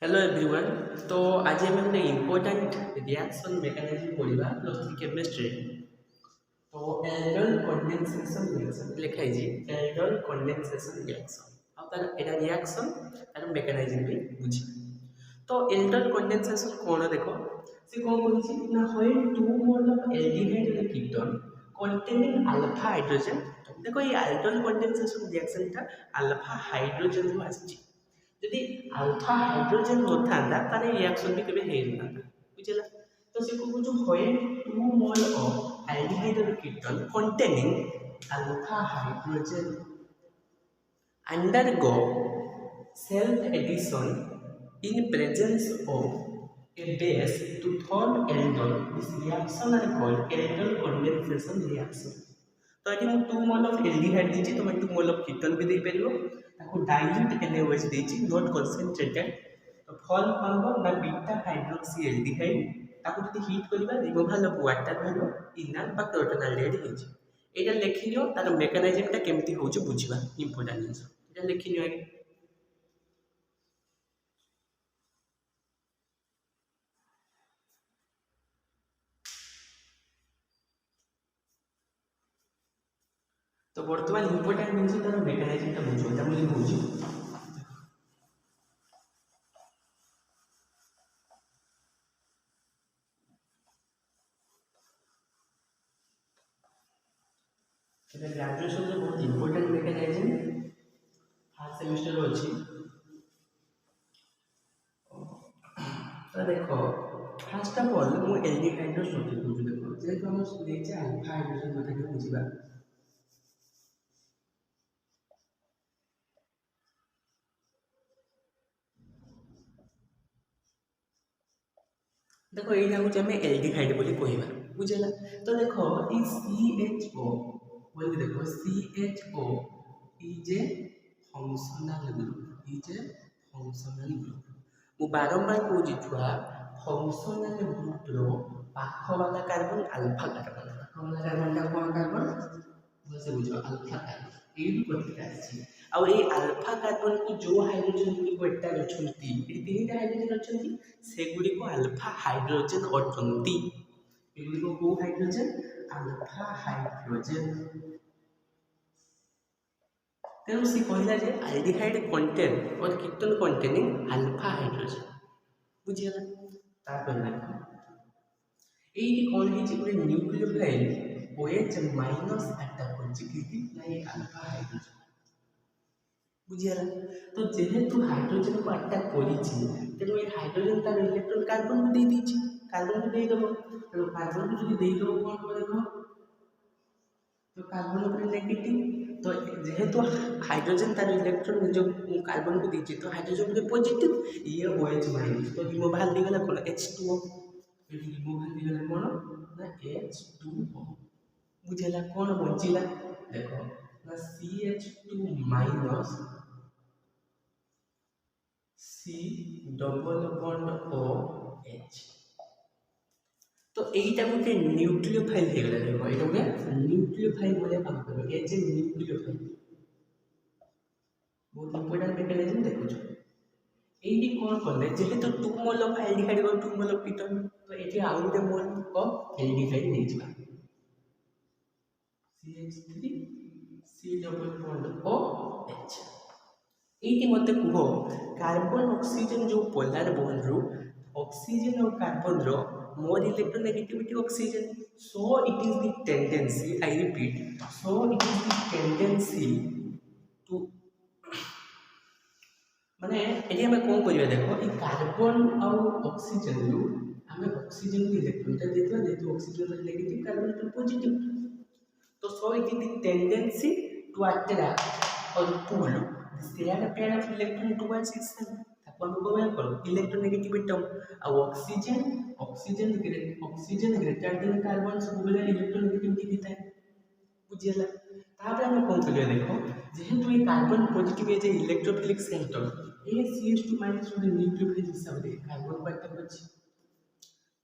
Hello everyone. तो आज आम गोटे इम्पोर्टाट रिएक्शन मेकानिजम पढ़ा प्लस थ्री केमिस्ट्री। तो एल्डोल कंडेंसेशन रिएक्शन लिखाई एल्डोल कंडेंसेशन रिएक्शन और तार एटा रिएक्शन तार मेकानिजम भी बुझी। तो एल्डोल कंडेंसेशन कौन देख से कौन बोली ना when two mole of aldehyde ketone containing alpha hydrogen. देखो ये एल्डोल कंडेंसेशन रिएक्शन टा अल्फा हाइड्रोजन रू आसी। यदि अल्फा हाइड्रोजन नथा तारे रिएक्शन भी कभी हो ना बुझला। तो से को जो when two mole of aldehyde ketone containing alpha hydrogen undergo self addition in presence of a base to form aldol. This reaction are called aldol condensation reaction. तो ये मैं 2 मोल ऑफ एल्डिहाइड दीची तो मैं 2 मोल ऑफ कीटोन भी दे परियो ताको dilute NaOH दीची not concentrated. तो form करबो ना बीटा हाइड्रोक्सी एल्डिहाइड ताको जदी हीट करबा रिमूवल ऑफ वाटर भलो इनर बा प्रोटोनाल्डेड हिची। एटा लिखिलियो तार मेकानिजम टा केमती होउछ बुझिबा इंपोर्टेंट जिंस एटा लिखिलियो आगे। तो वर्तमान इंपोर्टेंट जिंस तार मेकानिजम टा बुझो ता मुझे बुझी। এটা গ্রাজুয়েশন रे बहुत इंपोर्टेंट मेकानिजम फर्स्ट सेमेस्टर रो अछि। तो देखो फर्स्ट ऑफ ऑल मु एल्डिहाइड रो स्टडी करू देखो जेहेतु हम लेचे अल्फा हाइड्रोजन कथा के बुझिबा। देखो एटा हूँ आम एल्डिहाइड बोली कहबा बुझला। तो देखो ई CHO बोली देखो CHO is a functional group मु बारंबार कहूँ छुआ फंक्शनल ग्रुप रो पाख वाला कार्बन अल्फा कार्बन पाख वाला कार्बन टा कौन कार्बन से बुझ अल्फा कार्बन ये कथि आछि। आ ये अल्फा कार्बन को जो हाइड्रोजन गुडी को एटा रचंती ये तीनटा हाइड्रोजन रचंती से गुडी को अल्फा हाइड्रोजन अटंती। ये गुडी को हाइड्रोजन अल्फा हाइड्रोजन। तेणु से कहला जे एल्डिहाइड कंटेन और कीटोन कंटेनिंग अल्फा हाइड्रोजन बुझियला। तापर देखो एई कोन हिची पुरे न्यूक्लियोफाइल OH माइनस अटैक होची किति नाही अल्फा हाइड्रोजन बुझियला। तो जेहेतु हाइड्रोजन को अटैक करिछि तेणु ए हाइड्रोजन तार इलेक्ट्रॉन कार्बन को दे दीछि कार्बन को दे दबो तेणु कार्बन को जदि दे दबो कोन हो देखो तो कार्बन ऊपर नेगेटिव। तो जेहेतु हाइड्रोजन तार इलेक्ट्रॉन जो कार्बन को दीछि तो हाइड्रोजन ऊपर पॉजिटिव ये OH माइनस तो रिमूवल दी गला कोन H2O ये रिमूवल दी गला कोन ना H2O बुझला। कोन बचिला देखो ना CH2 minus C double bond OH। तो एटा गोटे न्यूक्लियोफाइल हे गला देखो एटा गोटे न्यूक्लियोफाइल बोले काम करबो ए जे न्यूक्लियोफाइल बहुत इंपोर्टेंट मेकानिजम देखो छ। एडी कोन करले जेहेतु 2 मोल ऑफ एल्डिहाइड और 2 मोल ऑफ कीटोन तो एठी आउ गोटे मोल ऑफ एल्डिहाइड नै छिबा CH3 C double bond OH। Eighty मते कुहो कार्बन ऑक्सीजन जो पोलर बॉन्ड रो ऑक्सीजन और carbon row more electronegativity oxygen, so it is the tendency, I repeat, so it is the tendency to माने eighty हमें कोन करिया देखो ई carbon और oxygen रो हमें ऑक्सीजन के इलेक्ट्रॉन ता देतो जेतु ऑक्सीजन रो नेगेटिव कार्बन तो पॉजिटिव। तो so it is the tendency to attract or pull the shared pair of electron towards itself ताको हम को करो इलेक्ट्रोनेगेटिविटी और ऑक्सीजन ग्रेटर देन कार्बन सब बेले इलेक्ट्रोनेगेटिविटी देता है बुझियला। तापर हम कोन करिया देखो जेहेतु ये कार्बन पॉजिटिव है जे इलेक्ट्रोफिलिक सेंटर ए CH2 माइनस रो न्यूक्लियोफाइल हिसाब दे कार्बन पर तक अछि।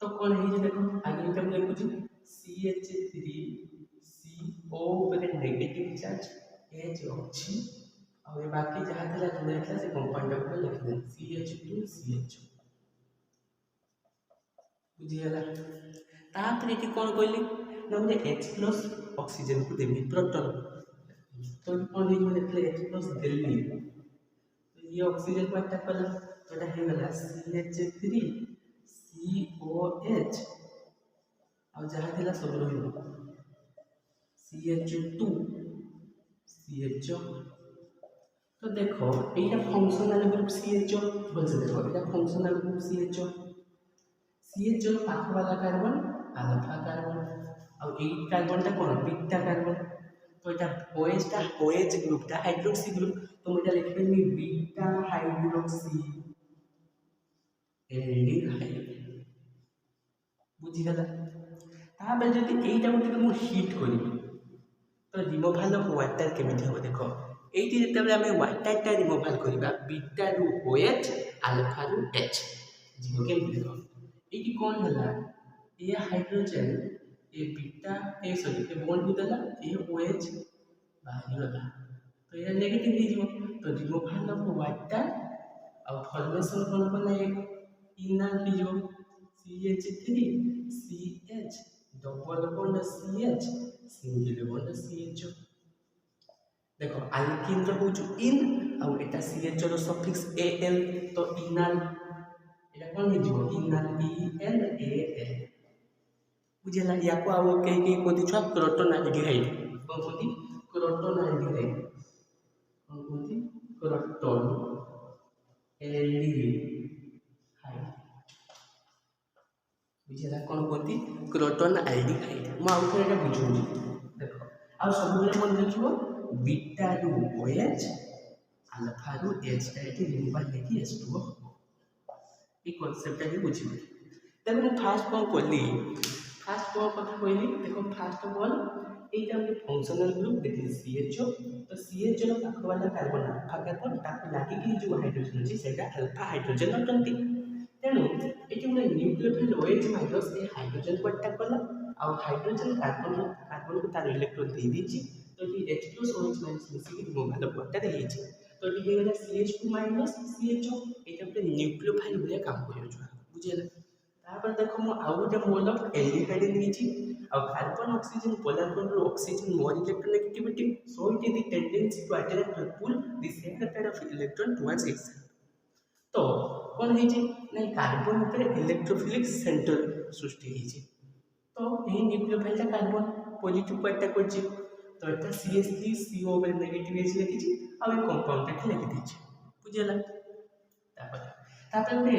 तो कोन है जे देखो आगे हम लिखु छी CH3 CO ऊपर नेगेटिव चार्ज H अछि ଆଉ ଏ ବାକି ଯାହା ଥିଲା ଦିଆଯାଇଥିଲା ସେ କମ୍ପାଉଣ୍ଡ ଉପରେ ଲେଖିଦେଲି CH2CH ବୁଝିଗଲା। ତାପରେ ଏଠି କ'ଣ କହିଲି ନା ଗୋଟେ H+ ଅକ୍ସିଜେନକୁ ଦେବି ପ୍ରୋଟନ୍ ତ କ'ଣ ହେଇଯିବ ଯେତେବେଳେ H+ ଦେଲି ये ऑक्सीजन को अटैक कला तो এটা হয়ে গেল CH3COH और जहाँ थिला सब रहिबो CH2 CHO तो देखो एटा फंक्शनल ग्रुप CHO बोलसे देखो एटा फंक्शनल ग्रुप CHO CHO पाख वाला कार्बन अल्फा कार्बन और ए कार्बनटा कोन बीटा कार्बन तो এটা OH টা OH গ্রুপটা হাইড্রোক্সি গ্রুপ তো এটা লিখবে নি बीटा हाइड्रोक्सी एल्डिहाइड बुझिगला ताबे जदि एटा गोटे मु हिट करी तो रिमूवल ऑफ वाटर केमिति हो देखो एटी जेतेबेले हमें वाटर टा रिमूवल करबा बीटा रु OH अल्फा रु H जीव केमिति देखो एटी कोन हला ये hydrogen A beta A sorry a bond को देला ए OH बाहरी गला तो ये नेगेटिव हो जीव तो रिमूवल ऑफ वाटर और फॉर्मेशन कोन बने इनर की जो CH3 CH double bond CH single bond CH देखो अल्किन रो हो इन और एटा CH रो सफिक्स Al तो इनर एटा कोन हो जीव इनर ENAL बुझला या को आउ के कोदी छ क्रोटोन एल्डिहाइड कोन कोदी क्रोटोन एल्डिहाइड कोन कोदी क्रोटोन एल्डिहाइड बुझला कोन कोदी क्रोटोन एल्डिहाइड म आउ थोड़ा बुझौनी देखो आ सब बेले मन देखियो बीटा रु OH अल्फा रु H एटी रिमूवल लेकी H2O ई कांसेप्ट है बुझिबे तब मैं फास्ट कोन कोली फास्ट कोन कथा कहली देखो फास्ट ऑफ ऑल एटा हम फंक्शनल ग्रुप देखि CHO तो CHO रो पाख वाला कार्बन अल्फा कार्बन ताको लागी कि जो हाइड्रोजन अछि सेटा अल्फा हाइड्रोजन अटंती तेनु एटी उना न्यूक्लियोफाइल OH माइनस ए हाइड्रोजन को अटैक करला और हाइड्रोजन कार्बन को तार इलेक्ट्रॉन दे दीची तो ये H+ OH माइनस मिसी कि रिमूवल ऑफ वाटर हेची तो ये गेला CH2 माइनस CHO एटा पे न्यूक्लियोफाइल भलिया काम करियो छ बुझियला तापर देखो मो आउ गोटे मोल ऑफ एल्डिहाइड नीची और कार्बन ऑक्सीजन पोलर बॉन्ड रो oxygen more electronegativity so it is the tendency to attract और pull the same pair of electron towards itself तो कोन हेची नै कार्बन ऊपर इलेक्ट्रोफिलिक सेंटर सृष्टि हेची तो एही न्यूक्लियोफाइल ता कार्बन पॉजिटिव को अटैक करची तो एटा CH3CO पर नेगेटिव एच लिखिची और ये कंपाउंड टा लिखि दीची बुझियला तापर में H+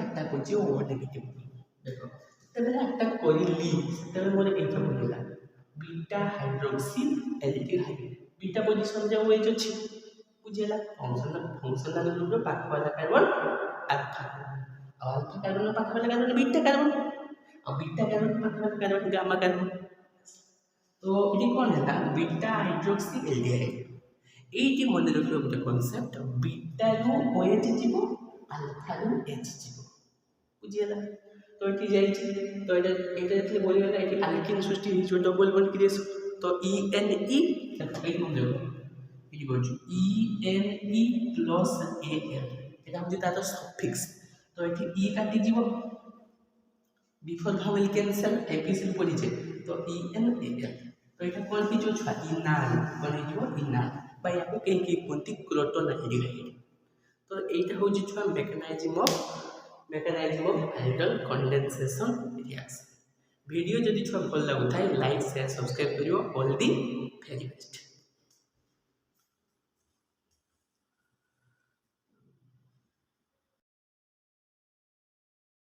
अटैक करची O नेगेटिव देखो तबे अटैक करिली तबे मोर एटा बोलला beta hydroxy aldehyde beta position जे OH अछि बुझियला फंक्शनल ग्रुप रो पाख वाला कार्बन अल्फा कार्बन रो पाख वाला कार्बन बीटा कार्बन और बीटा कार्बन पाख वाला कार्बन गामा कार्बन तो इटी कोन है बीटा हाइड्रोक्सी एल्डिहाइड एटी मन रखियो गोटे कांसेप्ट बीटा रो OH जीवो अल्फा रो H जीवो बुझियला तो एटी जाइछि तो एटा देखले बोली गला एटी अल्किन सृष्टि हिजो डबल बॉन्ड क्रिएशन तो ENE देखो एटी मन देखो एटी बोलछु ENE प्लस AL एटा हम जे तातो सफिक्स तो एटी E काटी जीवो बिफोर भावेल कैंसल एपिसिल पडिछे तो ENAL तो एटा कोन की जो छा इनाल बने जीवो इनाल बाय आपको के कोनती क्रोटोन एल्डिहाइड तो एटा हो जे छा mechanism of aldol condensation reaction video जदि छुआ भल लगुଥାଏ लाइक शेयर सब्सक्राइब करियो ऑल दी वेरी बेस्ट।